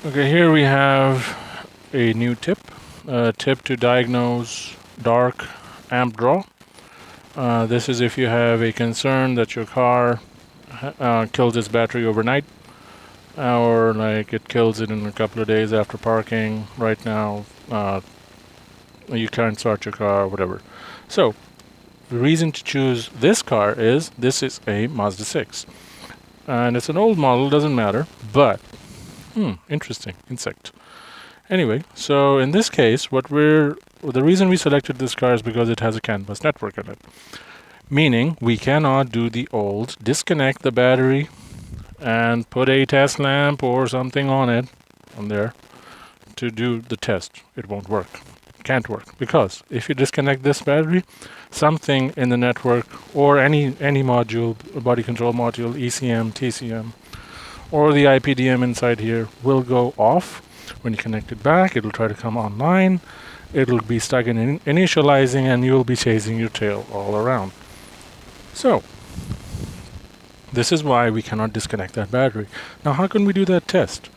Okay, here we have a new tip. A tip to diagnose dark amp draw. This is if you have a concern that your car kills its battery overnight, or like it kills it in a couple of days after parking. Right now, you can't start your car, whatever. So, the reason to choose this car is this is a Mazda 6. And it's an old model, doesn't matter, but interesting insect. Anyway, so in this case, the reason we selected this car is because it has a CAN bus network in it. Meaning we cannot do the old disconnect the battery and put a test lamp or something on there to do the test. It won't work. Can't work, because if you disconnect this battery, something in the network or any module, body control module, ECM, TCM, or the IPDM inside here will go off. When you connect it back, it'll try to come online. It'll be stuck in initializing, and you'll be chasing your tail all around. So, this is why we cannot disconnect that battery. Now, how can we do that test?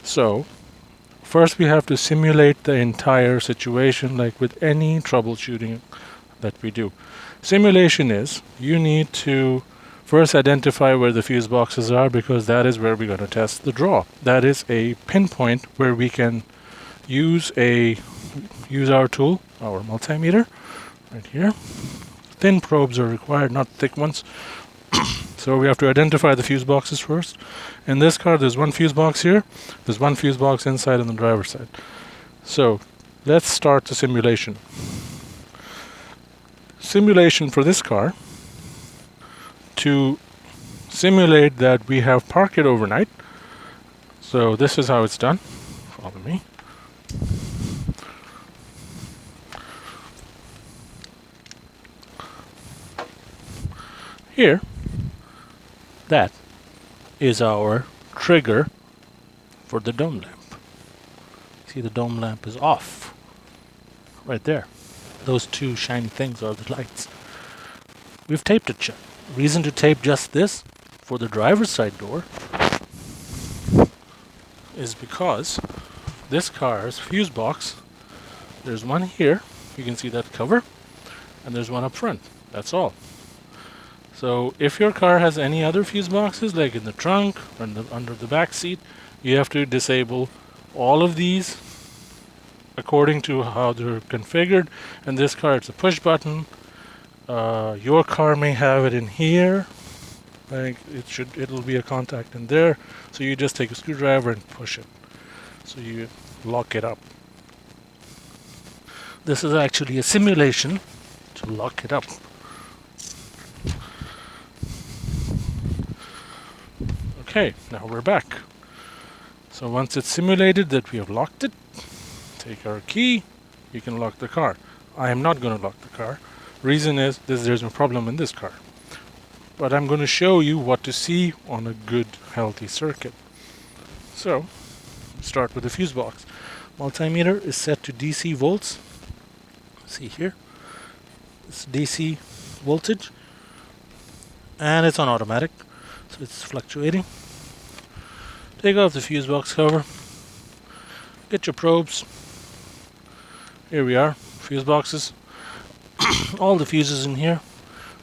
So, first we have to simulate the entire situation, like with any troubleshooting that we do. Simulation is, you need to first identify where the fuse boxes are, because that is where we're going to test the draw. That is a pinpoint where we can use our tool, our multimeter, right here. Thin probes are required, not thick ones. So we have to identify the fuse boxes first. In this car, there's one fuse box here. There's one fuse box inside on the driver's side. So let's start the simulation. Simulation for this car, to simulate that we have parked it overnight. So this is how it's done. Follow me. Here, that is our trigger for the dome lamp. See, the dome lamp is off. Right there. Those two shiny things are the lights. We've taped it shut. Reason to tape just this for the driver's side door is because this car's fuse box, there's one here, you can see that cover, and there's one up front. That's all. So if your car has any other fuse boxes, like in the trunk or under the back seat, you have to disable all of these according to how they're configured. In this car, it's a push button. Your car may have it in here. Like it'll be a contact in there. So you just take a screwdriver and push it. So you lock it up. This is actually a simulation to lock it up. Okay, now we're back. So once it's simulated that we have locked it, take our key, you can lock the car. I am not going to lock the car. Reason is there's no problem in this car. But I'm going to show you what to see on a good, healthy circuit. So, start with the fuse box. Multimeter is set to DC volts. See here. It's DC voltage. And it's on automatic. So it's fluctuating. Take off the fuse box cover. Get your probes. Here we are. Fuse boxes. All the fuses in here.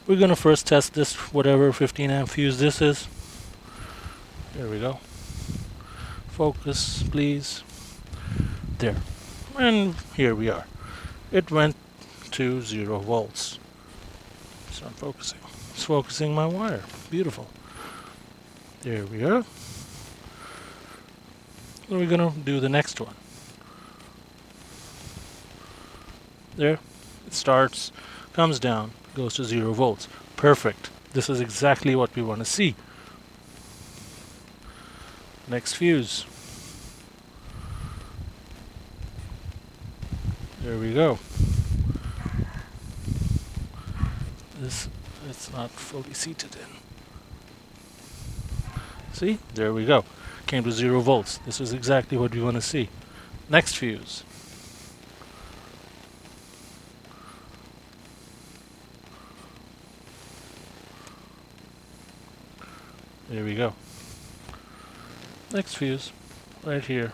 We're going to first test this, whatever 15 amp fuse this is. There we go. Focus, please. There. And here we are. It went to 0 volts. Start focusing. It's focusing my wire. Beautiful. There we are. So we're going to do the next one. There. It starts, comes down, goes to 0 volts. Perfect. This is exactly what we want to see. Next fuse. There we go. It's not fully seated in. See? There we go. Came to 0 volts. This is exactly what we want to see. Next fuse. There we go. Next fuse, right here.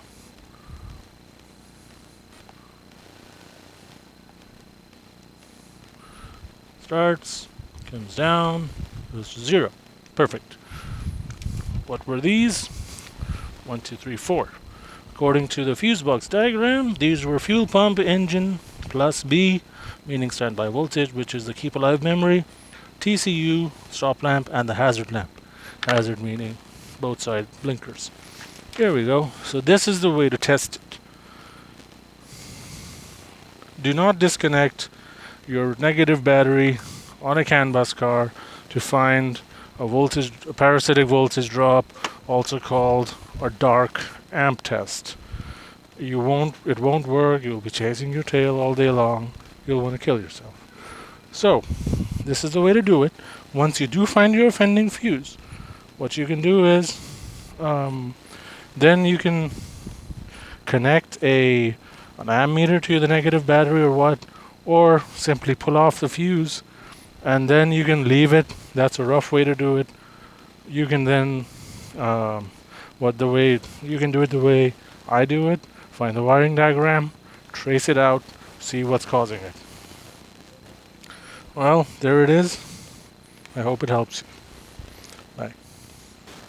Starts, comes down, goes to 0. Perfect. What were these? 1, 2, 3, 4. According to the fuse box diagram, these were fuel pump, engine, plus B, meaning standby voltage, which is the keep alive memory, TCU, stop lamp, and the hazard lamp. Hazard meaning both side blinkers. Here we go. So this is the way to test it. Do not disconnect your negative battery on a CAN bus car to find a parasitic voltage drop, also called a dark amp test. It won't work. You'll be chasing your tail all day long. You'll want to kill yourself. So, this is the way to do it. Once you do find your offending fuse, what you can do is, then you can connect an ammeter to the negative battery or simply pull off the fuse, and then you can leave it. That's a rough way to do it. You can then, you can do it the way I do it. Find the wiring diagram, trace it out, see what's causing it. Well, there it is. I hope it helps you.